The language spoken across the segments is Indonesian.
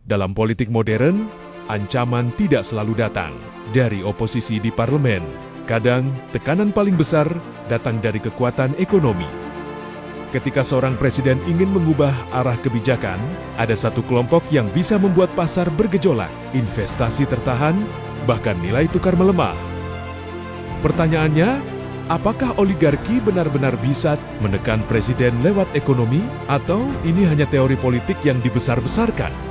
Dalam politik modern, ancaman tidak selalu datang dari oposisi di parlemen. Kadang, tekanan paling besar datang dari kekuatan ekonomi. Ketika seorang presiden ingin mengubah arah kebijakan, ada satu kelompok yang bisa membuat pasar bergejolak, investasi tertahan, bahkan nilai tukar melemah. Pertanyaannya, apakah oligarki benar-benar bisa menekan presiden lewat ekonomi, atau ini hanya teori politik yang dibesar-besarkan?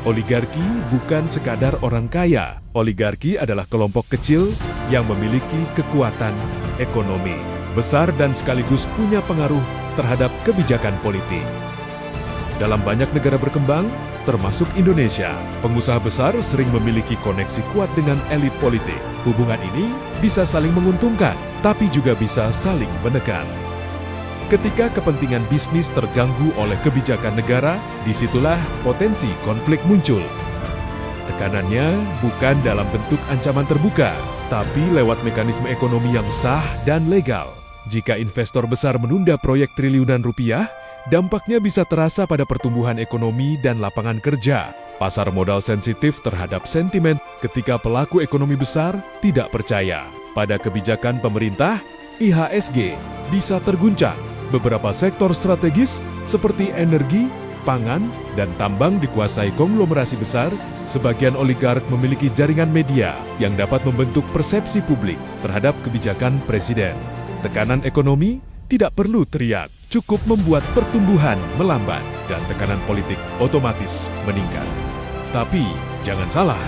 Oligarki bukan sekadar orang kaya. Oligarki adalah kelompok kecil yang memiliki kekuatan ekonomi besar dan sekaligus punya pengaruh terhadap kebijakan politik. Dalam banyak negara berkembang, termasuk Indonesia, pengusaha besar sering memiliki koneksi kuat dengan elit politik. Hubungan ini bisa saling menguntungkan, tapi juga bisa saling menekan. Ketika kepentingan bisnis terganggu oleh kebijakan negara, disitulah potensi konflik muncul. Tekanannya bukan dalam bentuk ancaman terbuka, tapi lewat mekanisme ekonomi yang sah dan legal. Jika investor besar menunda proyek triliunan rupiah, dampaknya bisa terasa pada pertumbuhan ekonomi dan lapangan kerja. Pasar modal sensitif terhadap sentimen ketika pelaku ekonomi besar tidak percaya pada kebijakan pemerintah, IHSG bisa terguncang. Beberapa sektor strategis seperti energi, pangan, dan tambang dikuasai konglomerasi besar. Sebagian oligark memiliki jaringan media yang dapat membentuk persepsi publik terhadap kebijakan presiden. Tekanan ekonomi tidak perlu teriak, cukup membuat pertumbuhan melambat dan tekanan politik otomatis meningkat. Tapi jangan salah,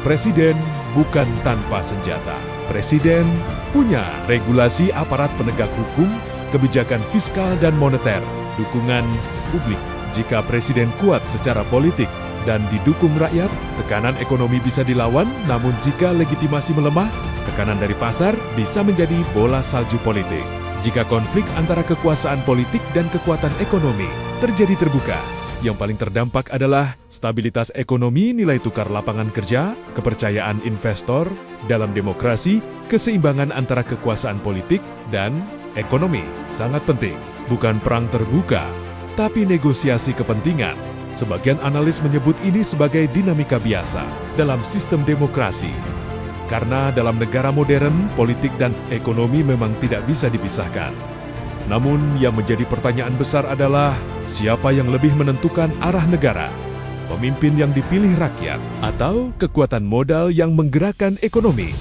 presiden bukan tanpa senjata. Presiden punya regulasi aparat penegak hukum, kebijakan fiskal dan moneter, dukungan publik. Jika presiden kuat secara politik dan didukung rakyat, tekanan ekonomi bisa dilawan, namun jika legitimasi melemah, tekanan dari pasar bisa menjadi bola salju politik. Jika konflik antara kekuasaan politik dan kekuatan ekonomi terjadi terbuka, yang paling terdampak adalah stabilitas ekonomi, nilai tukar lapangan kerja, kepercayaan investor. Dalam demokrasi, keseimbangan antara kekuasaan politik dan ekonomi sangat penting. Bukan perang terbuka, tapi negosiasi kepentingan. Sebagian analis menyebut ini sebagai dinamika biasa dalam sistem demokrasi. Karena dalam negara modern, politik dan ekonomi memang tidak bisa dipisahkan. Namun yang menjadi pertanyaan besar adalah siapa yang lebih menentukan arah negara? Pemimpin yang dipilih rakyat atau kekuatan modal yang menggerakkan ekonomi?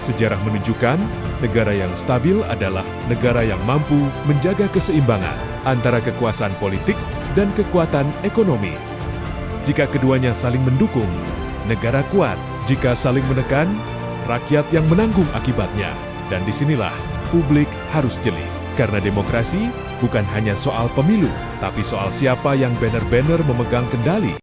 Sejarah menunjukkan negara yang stabil adalah negara yang mampu menjaga keseimbangan antara kekuasaan politik dan kekuatan ekonomi. Jika keduanya saling mendukung, negara kuat. Jika saling menekan, rakyat yang menanggung akibatnya. Dan disinilah publik harus jeli. Karena demokrasi bukan hanya soal pemilu, tapi soal siapa yang benar-benar memegang kendali.